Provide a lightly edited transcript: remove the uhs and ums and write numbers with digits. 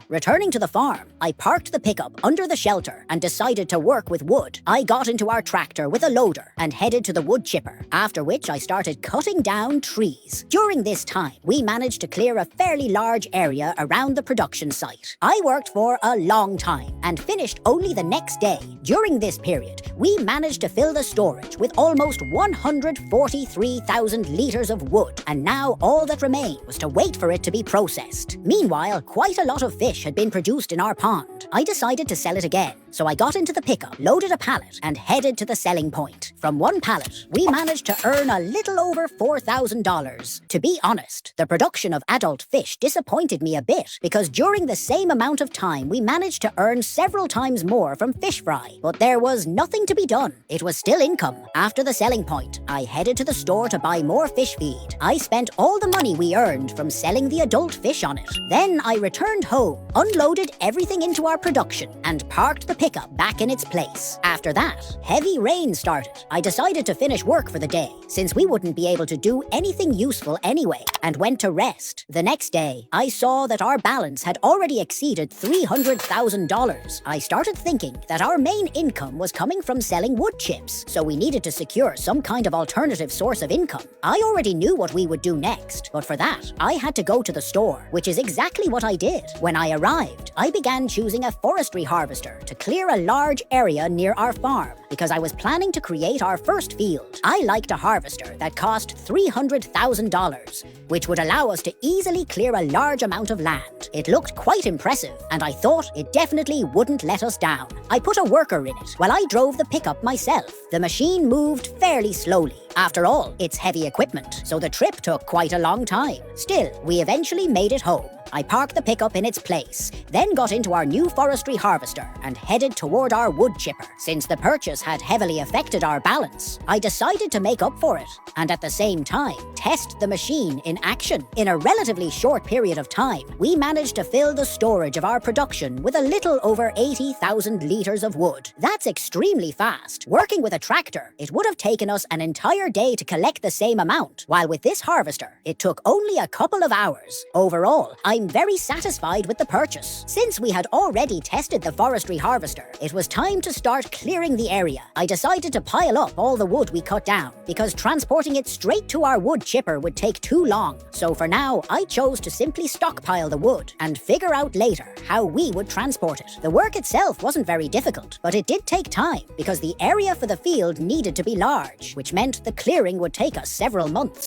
Returning to the farm, I parked the pickup under the shelter and decided to work with wood. I got into our tractor with a loader and headed to the wood chipper, after which I started cutting down trees. During this time, we managed to clear a fairly large area around the production site. I worked for a long time and finished only the next day. During this period, we managed to fill the storage with almost 143,000 liters of wood, and now all that remained was to wait for it to be processed. Meanwhile, quite a lot of fish had been produced in our pond. I decided to sell it again, so I got into the pickup, loaded a pallet, and headed to the selling point. From one pallet, we managed to earn a little over $4,000. To be honest, the production of adult fish disappointed me a bit, because during the same amount of time we managed to earn several times more from fish fry. But there was nothing to be done. It was still income. After the selling point, I headed to the store to buy more fish feed. I spent all the money we earned from selling the adult fish on it. Then I returned home, unloaded everything into our production, and parked the pickup back in its place. After that, heavy rain started. I decided to finish work for the day, since we wouldn't be able to do anything useful anyway, and went to rest. The next day, I saw that our balance had already exceeded $300,000. I started thinking that our main income was coming from selling wood chips, so we needed to secure some kind of alternative source of income. I already knew what we would do next, but for that, I had to go to the store, which is exactly what I did. When I arrived, I began choosing a forestry harvester to clear a large area near our farm, because I was planning to create our first field. I liked a harvester that cost $300,000, which would allow us to easily clear a large amount of land. It looked quite impressive, and I thought it definitely wouldn't let us down. I put a worker in it while I drove the pickup myself. The machine moved fairly slowly. After all, it's heavy equipment, so the trip took quite a long time. Still, we eventually made it home. I parked the pickup in its place, then got into our new forestry harvester and headed toward our wood chipper. Since the purchase had heavily affected our balance, I decided to make up for it, and at the same time, test the machine in action. In a relatively short period of time, we managed to fill the storage of our production with a little over 80,000 liters of wood. That's extremely fast. Working with a tractor, it would have taken us an entire day to collect the same amount, while with this harvester, it took only a couple of hours. Overall, I'm very satisfied with the purchase. Since we had already tested the forestry harvester, it was time to start clearing the area. I decided to pile up all the wood we cut down, because transporting it straight to our wood chipper would take too long. So for now, I chose to simply stockpile the wood and figure out later how we would transport it. The work itself wasn't very difficult, but it did take time, because the area for the field needed to be large, which meant the clearing would take us several months.